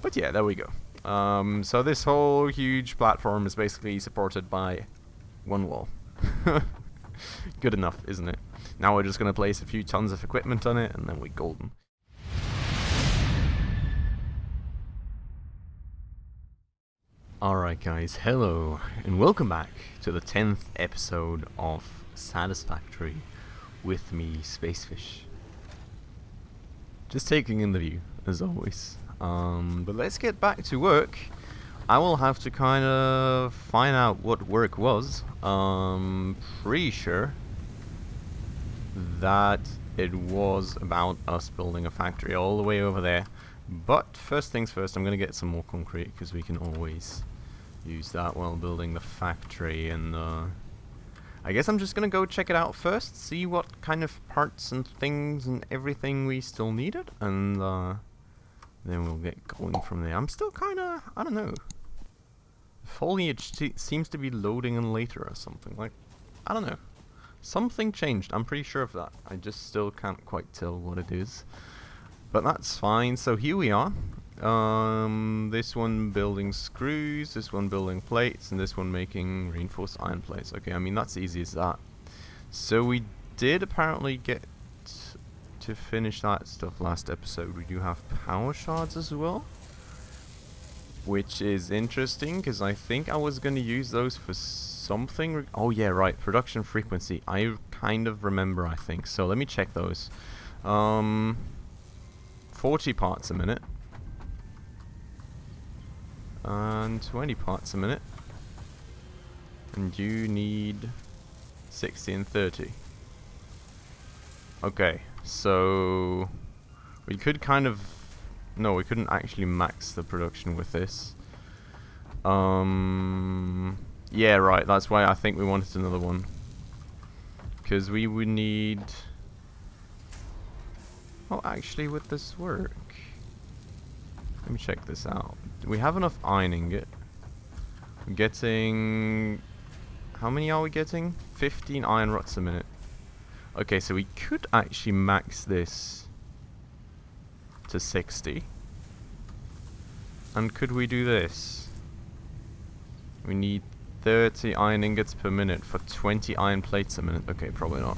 But yeah, there we go. So this whole huge platform is basically supported by one wall. Good enough, isn't it? Now we're just going to place a few tons of equipment on it, and then we're golden. Alright guys, hello, and welcome back to the 10th episode of Satisfactory with me, Spacefish. Just taking in the view, as always. But let's get back to work. I will have to kind of find out what work was. Pretty sure that it was about us building a factory all the way over there. But first things first, I'm going to get some more concrete because we can always use that while building the factory. And I guess I'm just going to go check it out first, see what kind of parts and things and everything we still needed, and then we'll get going from there. I'm still kind of, I don't know. Foliage seems to be loading in later or something. Like, I don't know. Something changed. I'm pretty sure of that. I just still can't quite tell what it is. But that's fine. So here we are. This one building screws, this one building plates, and this one making reinforced iron plates. Okay, I mean that's easy as that. So we did apparently get to finish that stuff last episode. We do have power shards as well, which is interesting because I think I was going to use those for something. Oh yeah, right, production frequency. I kind of remember, I think. So let me check those. 40 parts a minute. And 20 parts a minute. And you need 60 and 30. Okay, so we could kind of... No, we couldn't actually max the production with this. Yeah, right, that's why I think we wanted another one. Because we would need... Oh, actually, would this work? Let me check this out. Do we have enough iron ingot? We're getting... How many are we getting? 15 iron rods a minute. Okay, so we could actually max this to 60. And could we do this? We need 30 iron ingots per minute for 20 iron plates a minute. Okay, probably not.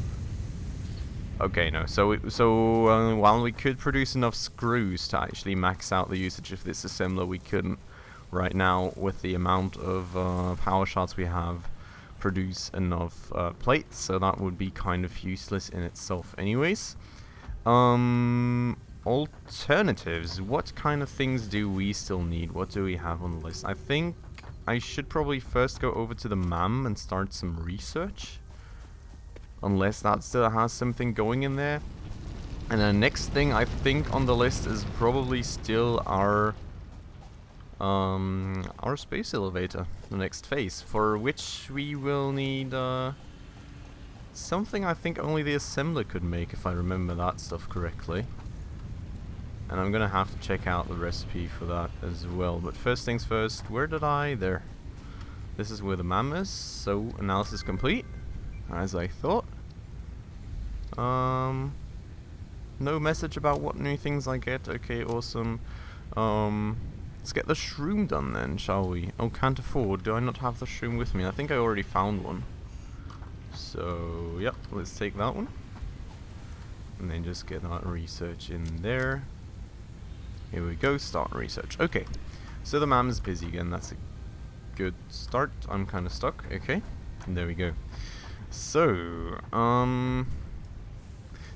Okay, no. So while we could produce enough screws to actually max out the usage of this assembler, we couldn't right now with the amount of power shards we have produce enough plates. So that would be kind of useless in itself, anyways. Alternatives. What kind of things do we still need? What do we have on the list? I think I should probably first go over to the MAM and start some research. Unless that still has something going in there. And the next thing I think on the list is probably still our space elevator, the next phase, for which we will need something I think only the assembler could make, if I remember that stuff correctly. And I'm gonna have to check out the recipe for that as well. But first things first, where did I? There. This is where the MAM is. So analysis complete, as I thought. No message about what new things I get. Okay, awesome. Let's get the shroom done then, shall we? Oh, can't afford. Do I not have the shroom with me? I think I already found one. So, yep, let's take that one. And then just get that research in there. Here we go, start research. Okay, so the MAM is busy again. That's a good start. I'm kind of stuck. Okay, and there we go. So,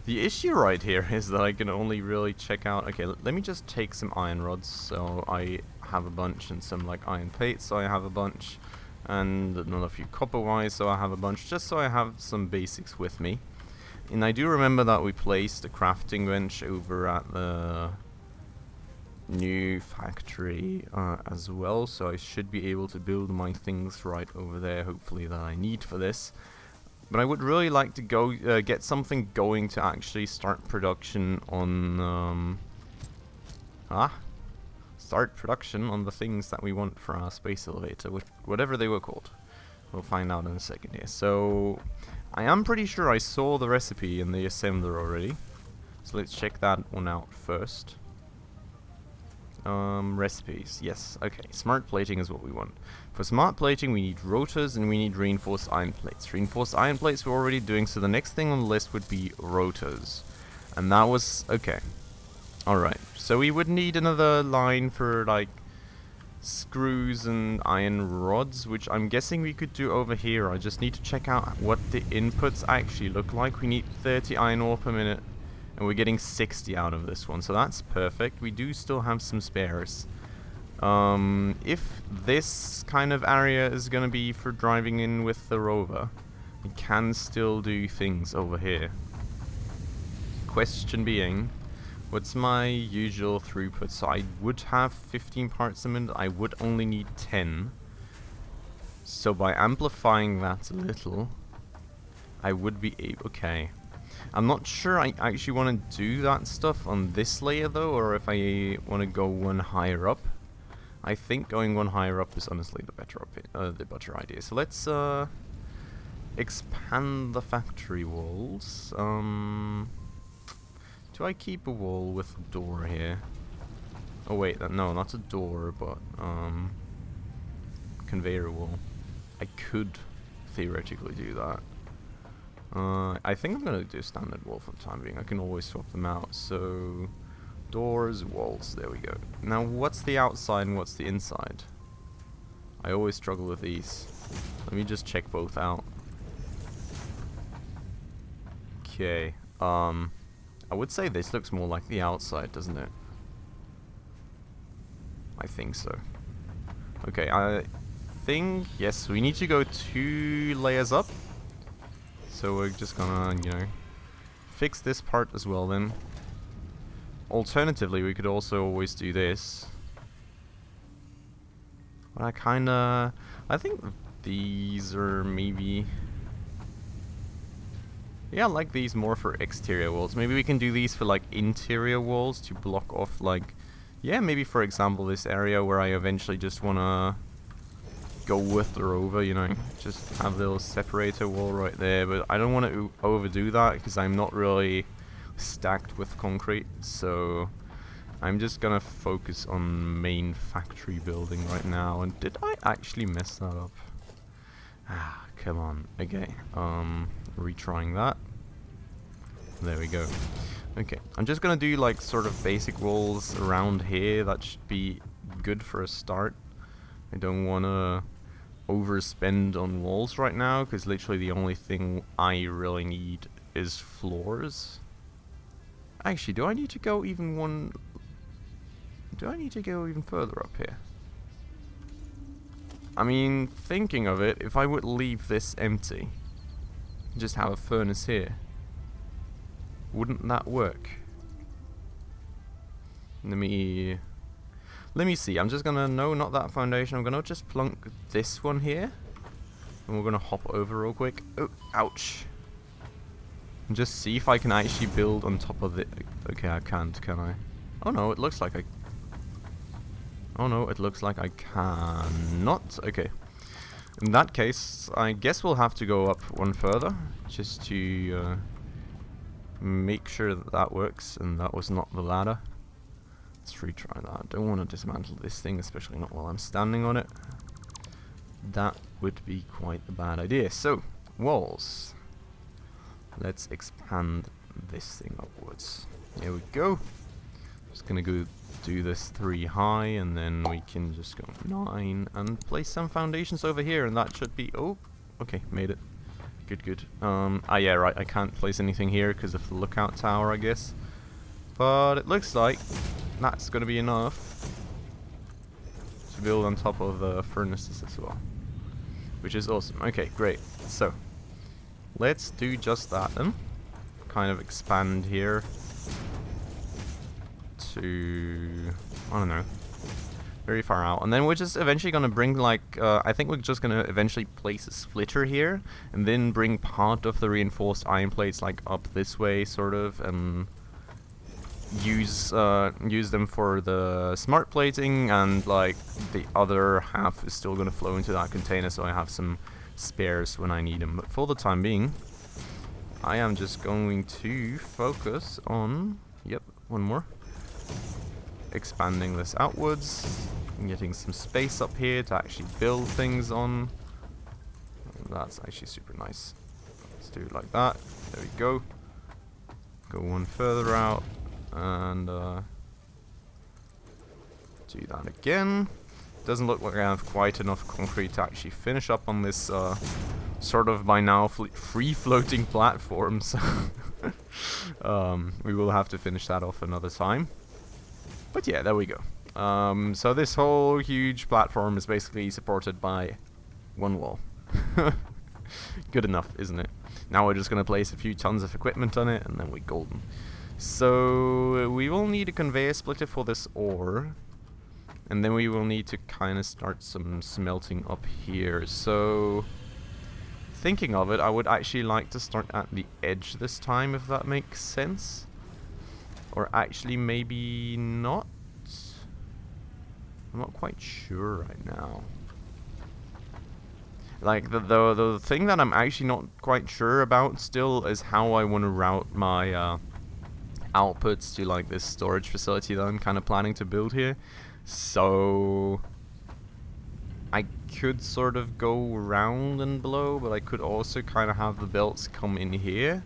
the issue right here is that I can only really check out... Okay, let me just take some iron rods, so I have a bunch, and some like iron plates, so I have a bunch, and another few copper wires, so I have a bunch, just so I have some basics with me. And I do remember that we placed a crafting bench over at the new factory as well, so I should be able to build my things right over there, hopefully, that I need for this. But I would really like to go get something going to actually start production on start production on the things that we want for our space elevator, whatever they were called. We'll find out in a second here. So I am pretty sure I saw the recipe in the assembler already. So let's check that one out first. Recipes. Yes. Okay. Smart plating is what we want. For smart plating, we need rotors and we need reinforced iron plates. Reinforced iron plates we're already doing, so the next thing on the list would be rotors. And that was... okay. Alright. So we would need another line for, like, screws and iron rods, which I'm guessing we could do over here. I just need to check out what the inputs actually look like. We need 30 iron ore per minute, and we're getting 60 out of this one, so that's perfect. We do still have some spares. If this kind of area is gonna be for driving in with the rover, we can still do things over here. Question being, what's my usual throughput? So I would have 15 parts a minute, I would only need 10. So by amplifying that a little, I would be able... okay. I'm not sure I actually want to do that stuff on this layer though, or if I want to go one higher up. I think going one higher up is honestly the better idea. So let's expand the factory walls. Do I keep a wall with a door here? Oh wait, no, not a door, but conveyor wall. I could theoretically do that. I think I'm gonna do standard wall for the time being. I can always swap them out. So doors, walls, there we go. Now what's the outside and what's the inside? I always struggle with these. Let me just check both out. Okay. I would say this looks more like the outside, doesn't it? I think so. Okay, I think, yes, we need to go 2 layers up. So we're just gonna, you know, fix this part as well then. Alternatively, we could also always do this. But I think these are maybe... yeah, I like these more for exterior walls. Maybe we can do these for like interior walls to block off like... yeah, maybe for example this area where I eventually just wanna go with the rover, you know. Just have a little separator wall right there, but I don't want to overdo that because I'm not really stacked with concrete, so I'm just gonna focus on main factory building right now. And did I actually mess that up? Ah, come on. Okay, retrying that. There we go. Okay, I'm just gonna do like sort of basic walls around here. That should be good for a start. I don't wanna overspend on walls right now, because literally the only thing I really need is floors. Actually, do I need to go even further up here? I mean, thinking of it, if I would leave this empty, just have a furnace here, wouldn't that work? Let me see. I'm just gonna, no, not that foundation. I'm gonna just plunk this one here, and we're gonna hop over real quick. Oh, ouch! And just see if I can actually build on top of it. Okay, I can't, can I? Oh no, it looks like I... oh no, it looks like I cannot. Okay. In that case, I guess we'll have to go up one further, just to make sure that that works, and that was not the ladder. Let's retry that. Don't want to dismantle this thing, especially not while I'm standing on it. That would be quite a bad idea. So, walls. Let's expand this thing upwards. There we go. Just gonna go do this 3 high, and then we can just go 9 and place some foundations over here, and that should be... oh, okay, made it. Good, good. Yeah, right, I can't place anything here because of the lookout tower, I guess. But it looks like that's gonna be enough to build on top of the furnaces as well, which is awesome. Okay, great. So let's do just that then. Kind of expand here to, I don't know, very far out, and then we're just eventually gonna bring like I think we're just gonna eventually place a splitter here, and then bring part of the reinforced iron plates like up this way, sort of, and use them for the smart plating, and like the other half is still gonna flow into that container, so I have some spares when I need them. But for the time being, I am just going to focus on, yep, one more, expanding this outwards and getting some space up here to actually build things on. That's actually super nice. Let's do it like that. There we go. Go one further out and do that again. Doesn't look like I have quite enough concrete to actually finish up on this sort of by now free floating platform, so we will have to finish that off another time. But yeah, there we go. So this whole huge platform is basically supported by one wall. Good enough, isn't it? Now we're just going to place a few tons of equipment on it and then we're golden. So we will need a conveyor splitter for this ore. And then we will need to kind of start some smelting up here. So, thinking of it, I would actually like to start at the edge this time, if that makes sense. Or actually, maybe not. I'm not quite sure right now. Like, the thing that I'm actually not quite sure about still is how I want to route my outputs to, like, this storage facility that I'm kind of planning to build here. So I could sort of go around and below, but I could also kind of have the belts come in here.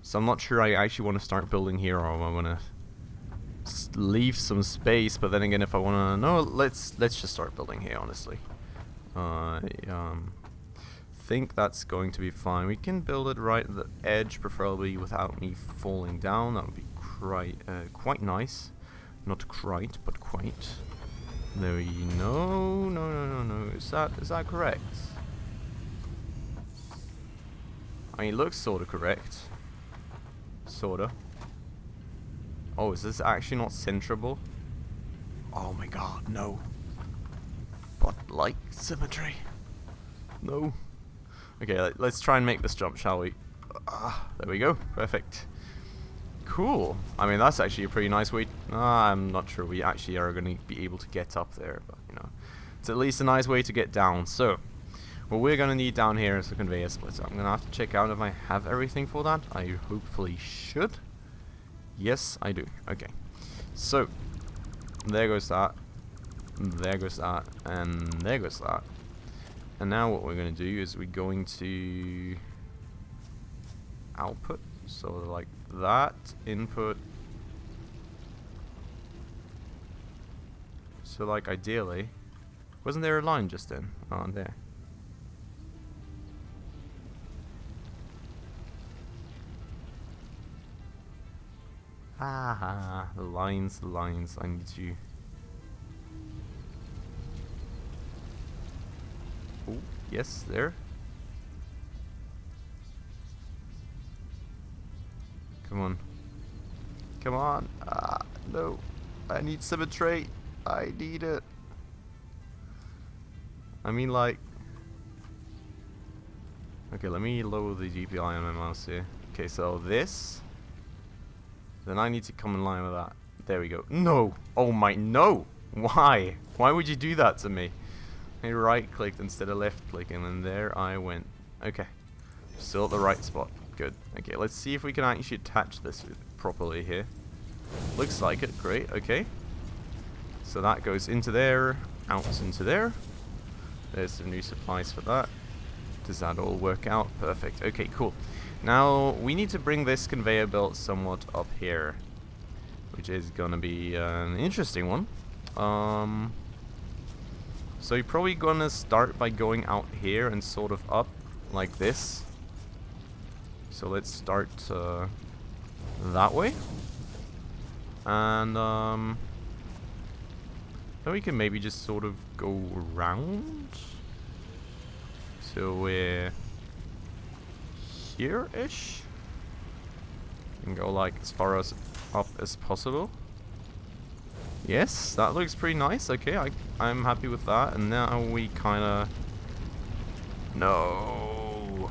So I'm not sure I actually want to start building here, or I want to leave some space. But then again, if I want to, no, let's just start building here. Honestly, think that's going to be fine. We can build it right at the edge, preferably without me falling down. That would be quite nice. Not quite, but quite. There we no. Is that correct? I mean, it looks sort of correct. Sorta. Oh, is this actually not centrable? Oh my god, no. But like symmetry. No. Okay, let's try and make this jump, shall we? There we go. Perfect. Cool. I mean, that's actually a pretty nice way. I'm not sure we actually are going to be able to get up there, but you know, it's at least a nice way to get down. So, what we're going to need down here is a conveyor splitter. I'm going to have to check out if I have everything for that. I hopefully should. Yes, I do. Okay. So, there goes that. There goes that. And there goes that. And now what we're going to do is we're going to output. So like that, input. So like ideally, wasn't there a line just then? Oh, there. The lines, I need to. Oh, yes, there. Come on. Come on. No. I need symmetry. I need it. I mean, like. Okay, let me lower the DPI on my mouse here. Okay, so this. Then I need to come in line with that. There we go. No! Oh my, no! Why? Why would you do that to me? I right clicked instead of left clicking, and there I went. Okay. Still at the right spot. Good. Okay, let's see if we can actually attach this properly here. Looks like it. Great. Okay. So that goes into there, out into there. There's some new supplies for that. Does that all work out? Perfect. Okay, cool. Now, we need to bring this conveyor belt somewhat up here, which is gonna be an interesting one. So you're probably gonna start by going out here and sort of up like this. So let's start that way, and then we can maybe just sort of go around till we're here-ish, and go like as far as up as possible. Yes, that looks pretty nice. Okay, I'm happy with that. And now we kind of. No.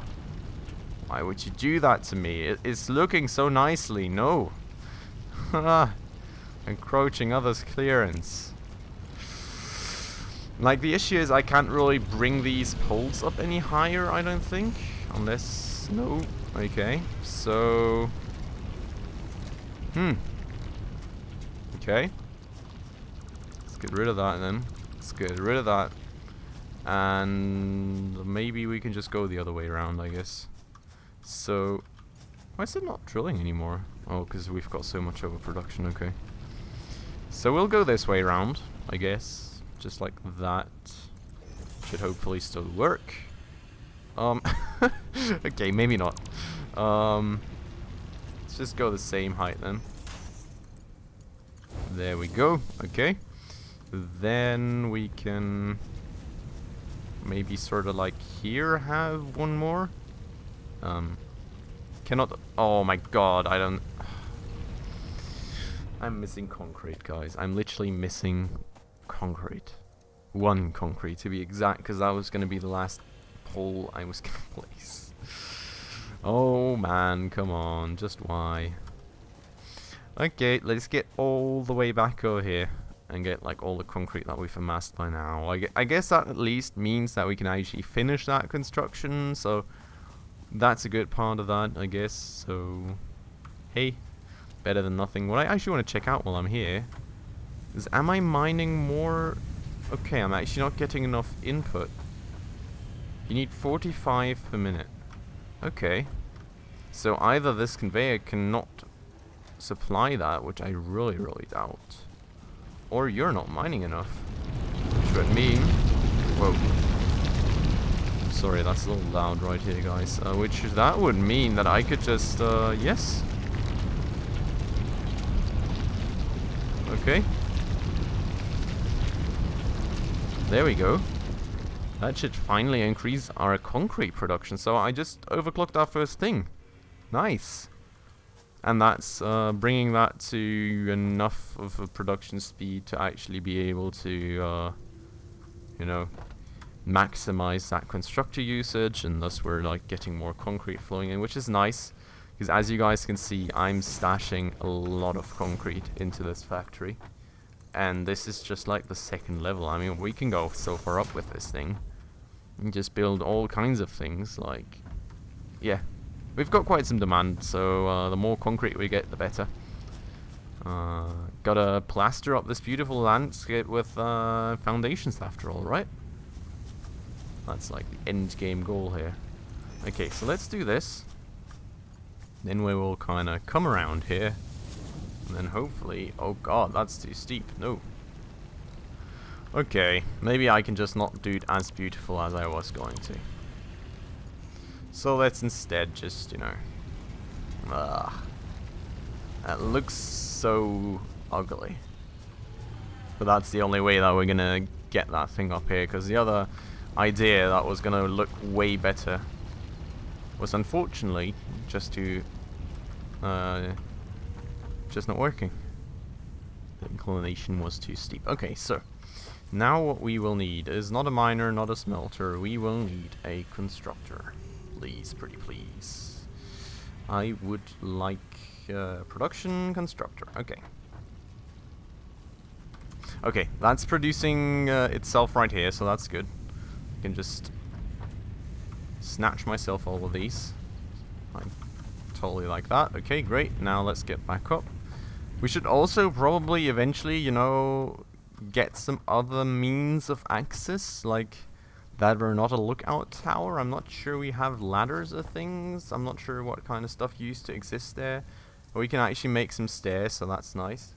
Why would you do that to me? It's looking so nicely. No. Encroaching others' clearance. Like, the issue is I can't really bring these poles up any higher, I don't think. Unless... No. Okay. So... Okay. Let's get rid of that then. Let's get rid of that. And maybe we can just go the other way around, I guess. So, why is it not drilling anymore? Oh, because we've got so much overproduction, okay. So we'll go this way around, I guess. Just like that. Should hopefully still work. Okay, maybe not. Let's just go the same height then. There we go, okay. Then we can maybe sort of like here have one more. Cannot, oh my god, I don't, I'm missing concrete, guys. I'm literally missing concrete. One concrete to be exact, because that was going to be the last pole I was going to place. Oh man, come on, just why? Okay, let's get all the way back over here and get like all the concrete that we've amassed by now. I guess that at least means that we can actually finish that construction, so that's a good part of that, I guess. So, hey, better than nothing. What I actually want to check out while I'm here is, am I mining more? Okay, I'm actually not getting enough input. You need 45 per minute. Okay. So either this conveyor cannot supply that, which I really, really doubt, or you're not mining enough. Which would mean... Whoa. Sorry, that's a little loud right here, guys. Which that would mean that I could just, yes. Okay. There we go. That should finally increase our concrete production. So I just overclocked our first thing. Nice. And that's bringing that to enough of a production speed to actually be able to, you know, maximize that constructor usage, and thus we're like getting more concrete flowing in, which is nice. Because as you guys can see, I'm stashing a lot of concrete into this factory. And this is just like the second level. I mean, we can go so far up with this thing and just build all kinds of things. Like, yeah, we've got quite some demand, so the more concrete we get, the better. Gotta plaster up this beautiful landscape with foundations after all, right? That's like the end game goal here. Okay, so let's do this. Then we will kind of come around here. And then hopefully... Oh god, that's too steep. No. Okay, maybe I can just not do it as beautiful as I was going to. So let's instead just, you know... that looks so ugly. But that's the only way that we're gonna get that thing up here, because the other idea that was gonna look way better was unfortunately just not working. The inclination was too steep. Okay, so now what we will need is not a miner, not a smelter. We will need a constructor. Please, pretty please. I would like production constructor. Okay. Okay, that's producing itself right here, so that's good. I can just snatch myself all of these. I totally like that. Okay, great. Now let's get back up. We should also probably eventually, you know, get some other means of access, like that are not a lookout tower. I'm not sure we have ladders or things. I'm not sure what kind of stuff used to exist there. But we can actually make some stairs, so that's nice.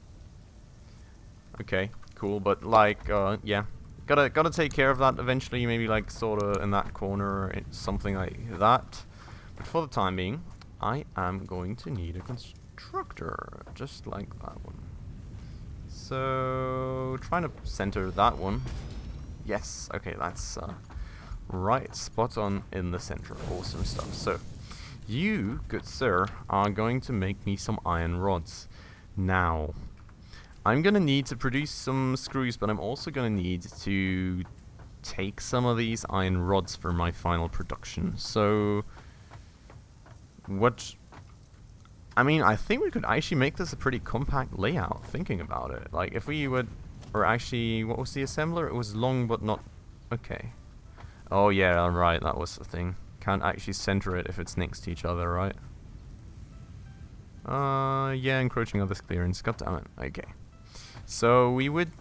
Okay, cool. But like, yeah, gotta take care of that eventually. Maybe like sort of in that corner or something like that. But for the time being, I am going to need a constructor, just like that one. So, trying to center that one. Yes, okay, that's right, spot on in the center. Awesome stuff. So, you, good sir, are going to make me some iron rods. Now, I'm going to need to produce some screws, but I'm also going to need to take some of these iron rods for my final production. So, what... I mean, I think we could actually make this a pretty compact layout, thinking about it. Like, if we would... Or actually, what was the assembler? It was long, but not... Okay. Oh, yeah, right, that was the thing. Can't actually center it if it's next to each other, right? Yeah, encroaching on this clearance. God damn it. Okay. So we would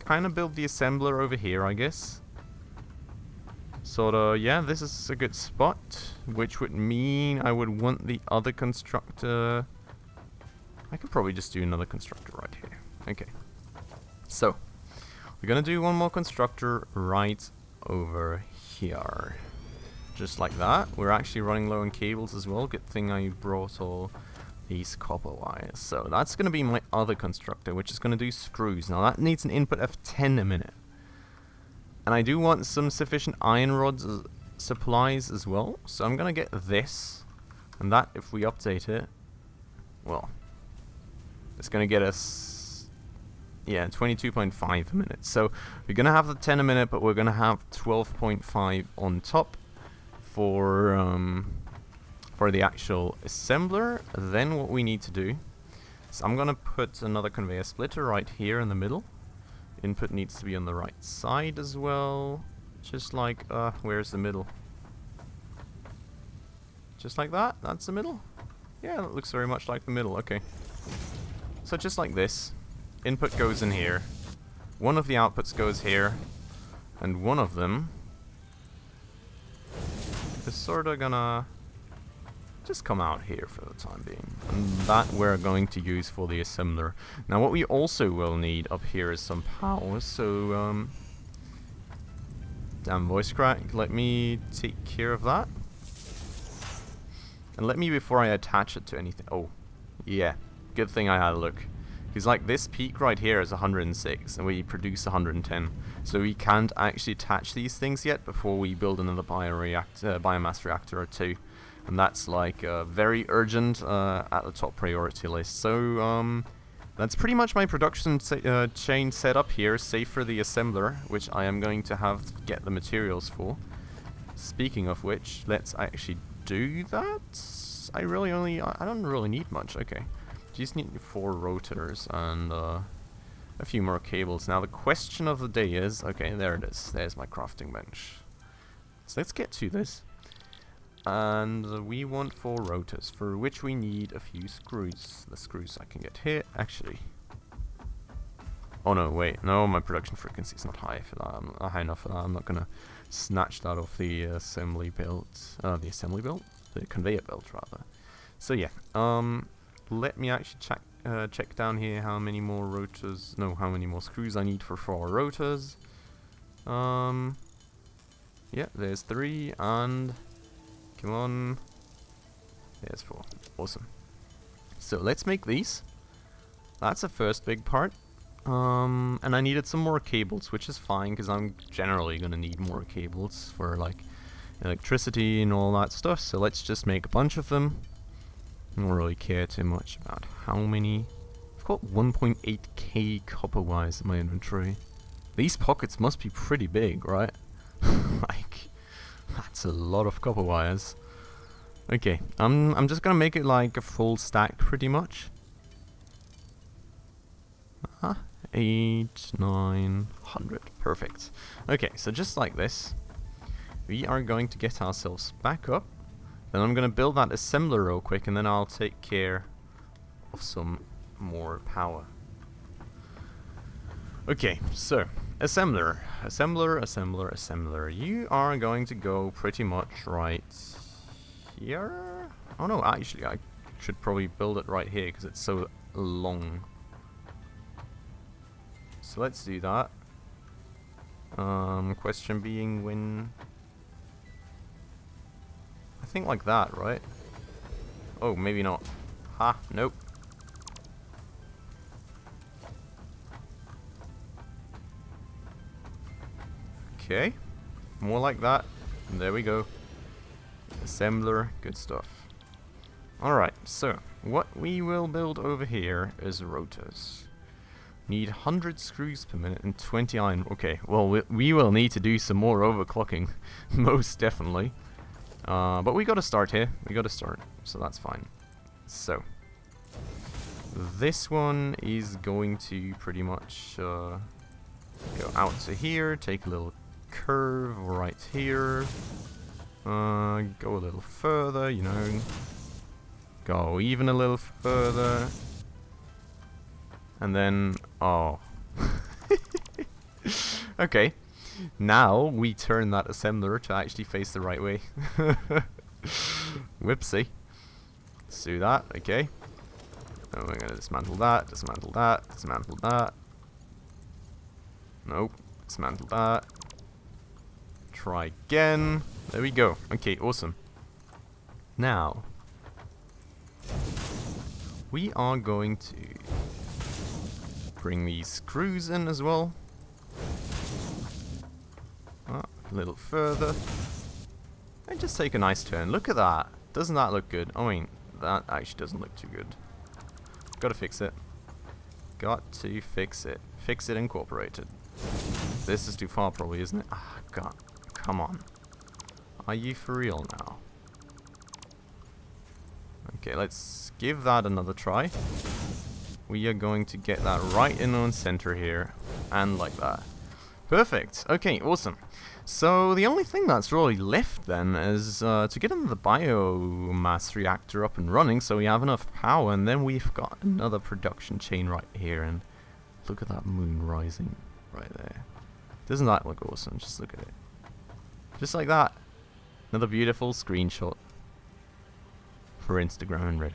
kind of build the assembler over here, I guess. Sort of, yeah, this is a good spot, which would mean I would want the other constructor. I could probably just do another constructor right here. Okay. So, we're gonna do one more constructor right over here. Just like that. We're actually running low on cables as well. Good thing I brought all these copper wires. So that's gonna be my other constructor, which is gonna do screws. Now that needs an input of 10 a minute. And I do want some sufficient iron rods supplies as well. So I'm gonna get this. And that, if we update it, well, it's gonna get us, yeah, 22.5 a minute. So we're gonna have the 10 a minute, but we're gonna have 12.5 on top for the actual assembler. Then what we need to do is I'm gonna put another conveyor splitter right here in the middle. Input needs to be on the right side as well. Just like, where's the middle? Just like that? That's the middle? Yeah, that looks very much like the middle, okay. So just like this, input goes in here, one of the outputs goes here, and one of them is sort of gonna just come out here for the time being. And that we're going to use for the assembler. Now what we also will need up here is some power, so damn voice crack, let me take care of that. And let me, before I attach it to anything, oh, yeah, good thing I had a look. Because like this peak right here is 106 and we produce 110. So we can't actually attach these things yet before we build another biomass reactor or two. And that's like very urgent at the top priority list. So that's pretty much my production chain set up here, save for the assembler, which I am going to have to get the materials for. Speaking of which, let's actually do that. I don't really need much. Okay. Just need 4 rotors and a few more cables. Now the question of the day is, okay, there it is. There's my crafting bench. So let's get to this. And we want 4 rotors, for which we need a few screws. The screws I can get here, actually. Oh no, wait, no, my production frequency is not high for that. I'm not high enough for that. I'm not gonna snatch that off the assembly belt. The conveyor belt rather. So yeah, let me actually check down here how many more rotors, no, how many more screws I need for 4 rotors. Yeah, there's 3 and come on, there's 4. Awesome. So let's make these. That's the first big part. And I needed some more cables, which is fine because I'm generally gonna need more cables for like electricity and all that stuff. So let's just make a bunch of them. I don't really care too much about how many. I've got 1.8k copper wires in my inventory. These pockets must be pretty big, right? Like, that's a lot of copper wires. Okay, I'm just gonna make it like a full stack pretty much. 8, 900. Perfect. Okay, so just like this, we are going to get ourselves back up. Then I'm going to build that assembler real quick, and then I'll take care of some more power. Okay, so assembler. You are going to go pretty much right here. Oh no, actually I should probably build it right here because it's so long. So let's do that. Question being when. I think like that, right? Oh, maybe not. Ha, nope. Okay, more like that. And there we go. Assembler, good stuff. Alright, so what we will build over here is rotors. Need 100 screws per minute and 20 iron. Okay, well we will need to do some more overclocking, most definitely. But we gotta start here. We gotta start, so that's fine. So this one is going to pretty much go out to here, take a little curve right here, go a little further, you know, go even a little further, and then, oh, Okay, now we turn that assembler to actually face the right way. Whoopsie. Let's do that, okay. And we're gonna dismantle that, dismantle that, dismantle that. Nope, dismantle that. Try again. There we go. Okay, awesome. Now, we are going to bring these screws in as well. A little further. And just take a nice turn. Look at that. Doesn't that look good? I mean, that actually doesn't look too good. Gotta fix it. Got to fix it. Fix it, incorporate it. This is too far probably, isn't it? Ah, God. Come on. Are you for real now? Okay, let's give that another try. We are going to get that right in on center here. And like that. Perfect. Okay, awesome. So the only thing that's really left then is to get the biomass reactor up and running so we have enough power, and then we've got another production chain right here, and look at that moon rising right there. Doesn't that look awesome? Just look at it. Just like that. Another beautiful screenshot for Instagram and Reddit.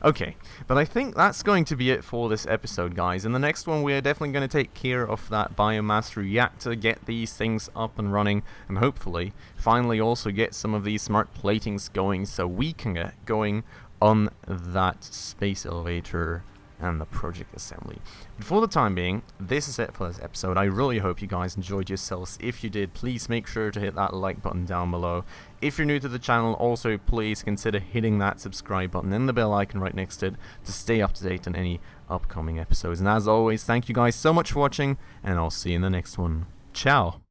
Okay, but I think that's going to be it for this episode, guys. In the next one, we're definitely going to take care of that biomass reactor, get these things up and running, and hopefully finally also get some of these smart platings going so we can get going on that space elevator and the project assembly. But for the time being, this is it for this episode. I really hope you guys enjoyed yourselves. If you did, please make sure to hit that like button down below. If you're new to the channel, also please consider hitting that subscribe button and the bell icon right next to it to stay up to date on any upcoming episodes. And as always, thank you guys so much for watching, and I'll see you in the next one. Ciao!